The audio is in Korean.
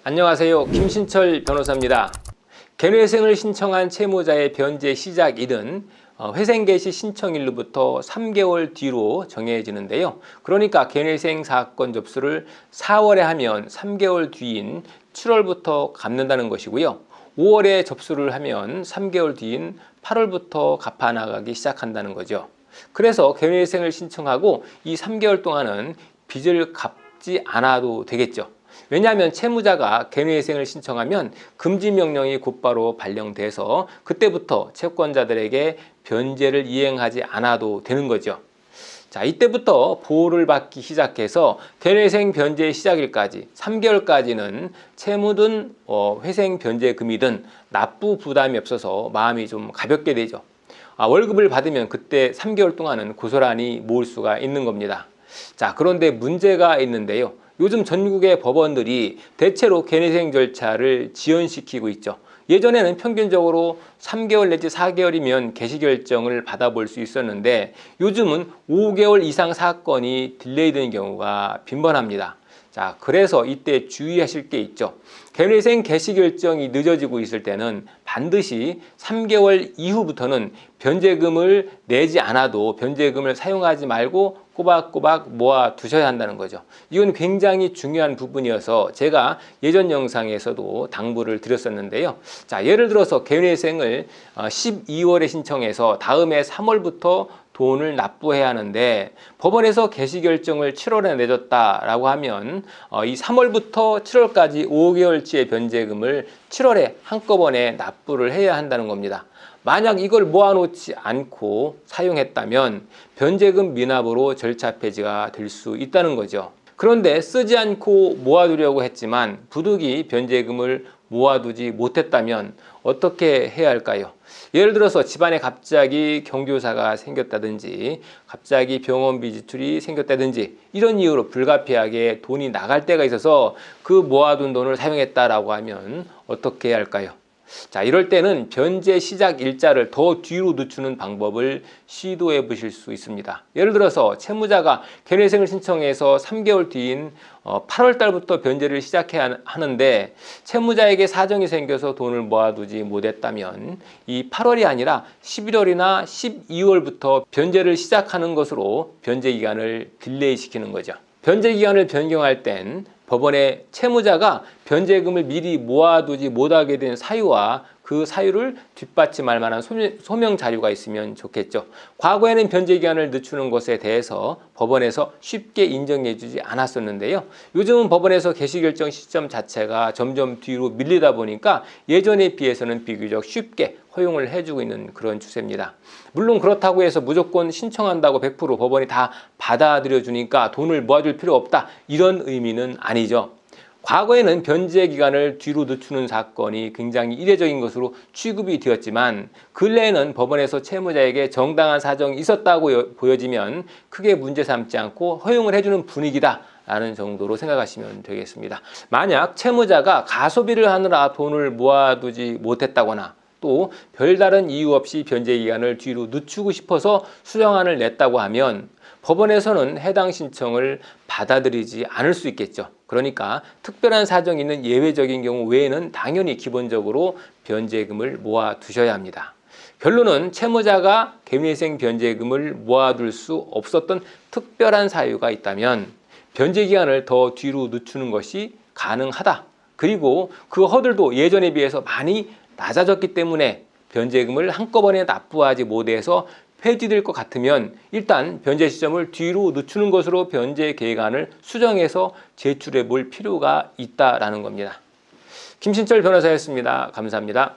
안녕하세요. 김신철 변호사입니다. 개뇌생을 신청한 채무자의 변제 시작일은 회생 개시 신청일로부터 3개월 뒤로 정해지는데요. 그러니까 개뇌생 사건 접수를 4월에 하면 3개월 뒤인 7월부터 갚는다는 것이고요. 5월에 접수를 하면 3개월 뒤인 8월부터 갚아 나가기 시작한다는 거죠. 그래서 개뇌생을 신청하고 이 3개월 동안은 빚을 갚지 않아도 되겠죠. 왜냐하면 채무자가 개뇌생을 신청하면 금지명령이 곧바로 발령돼서 그때부터 채권자들에게 변제를 이행하지 않아도 되는 거죠. 자, 이때부터 보호를 받기 시작해서 개뇌생 변제 시작일까지 3개월까지는 채무든 회생 변제금이든 납부 부담이 없어서 마음이 좀 가볍게 되죠. 월급을 받으면 그때 3개월 동안은 고스란히 모을 수가 있는 겁니다. 자, 그런데 문제가 있는데요. 요즘 전국의 법원들이 대체로 개뇌생 절차를 지연시키고 있죠. 예전에는 평균적으로 3개월 내지 4개월이면 개시 결정을 받아볼 수 있었는데 요즘은 5개월 이상 사건이 딜레이되는 경우가 빈번합니다. 자, 그래서 이때 주의하실 게 있죠. 개뇌생 개시 결정이 늦어지고 있을 때는 반드시 3개월 이후부터는 변제금을 내지 않아도 변제금을 사용하지 말고 꼬박꼬박 모아 두셔야 한다는 거죠. 이건 굉장히 중요한 부분이어서 제가 예전 영상에서도 당부를 드렸었는데요. 자, 예를 들어서 개뇌생을 12월에 신청해서 다음해 3월부터 돈을 납부해야 하는데 법원에서 개시 결정을 7월에 내줬다라고 하면 이 3월부터 7월까지 5개월치의 변제금을 7월에 한꺼번에 납부를 해야 한다는 겁니다. 만약 이걸 모아놓지 않고 사용했다면 변제금 미납으로 절차 폐지가 될 수 있다는 거죠. 그런데 쓰지 않고 모아두려고 했지만 부득이 변제금을 모아두지 못했다면 어떻게 해야 할까요? 예를 들어서 집안에 갑자기 경조사가 생겼다든지 갑자기 병원비 지출이 생겼다든지 이런 이유로 불가피하게 돈이 나갈 때가 있어서 그 모아둔 돈을 사용했다라고 하면 어떻게 해야 할까요? 자, 이럴 때는 변제 시작 일자를 더 뒤로 늦추는 방법을 시도해 보실 수 있습니다. 예를 들어서 채무자가 개뇌생을 신청해서 3개월 뒤인 8월 달부터 변제를 시작해야 하는데 채무자에게 사정이 생겨서 돈을 모아두지 못했다면 이 8월이 아니라 11월이나 12월부터 변제를 시작하는 것으로 변제 기간을 딜레이 시키는 거죠. 변제 기간을 변경할 땐 법원에 채무자가 변제금을 미리 모아두지 못하게 된 사유와 그 사유를 뒷받침할 만한 소명 자료가 있으면 좋겠죠. 과거에는 변제 기간을 늦추는 것에 대해서 법원에서 쉽게 인정해주지 않았었는데요. 요즘은 법원에서 개시 결정 시점 자체가 점점 뒤로 밀리다 보니까 예전에 비해서는 비교적 쉽게 허용을 해주고 있는 그런 추세입니다. 물론 그렇다고 해서 무조건 신청한다고 100% 법원이 다 받아들여 주니까 돈을 모아줄 필요 없다 이런 의미는 아니죠. 과거에는 변제 기간을 뒤로 늦추는 사건이 굉장히 이례적인 것으로 취급이 되었지만 근래에는 법원에서 채무자에게 정당한 사정이 있었다고 보여지면 크게 문제 삼지 않고 허용을 해주는 분위기다 라는 정도로 생각하시면 되겠습니다. 만약 채무자가 가소비를 하느라 돈을 모아두지 못했다거나 또 별다른 이유 없이 변제 기간을 뒤로 늦추고 싶어서 수정안을 냈다고 하면 법원에서는 해당 신청을 받아들이지 않을 수 있겠죠. 그러니까 특별한 사정이 있는 예외적인 경우 외에는 당연히 기본적으로 변제금을 모아 두셔야 합니다. 결론은 채무자가 개뇌생 변제금을 모아둘 수 없었던 특별한 사유가 있다면 변제 기간을 더 뒤로 늦추는 것이 가능하다. 그리고 그 허들도 예전에 비해서 많이 낮아졌기 때문에 변제금을 한꺼번에 납부하지 못해서 폐지될 것 같으면 일단 변제 시점을 뒤로 늦추는 것으로 변제 계획안을 수정해서 제출해 볼 필요가 있다라는 겁니다. 김신철 변호사였습니다. 감사합니다.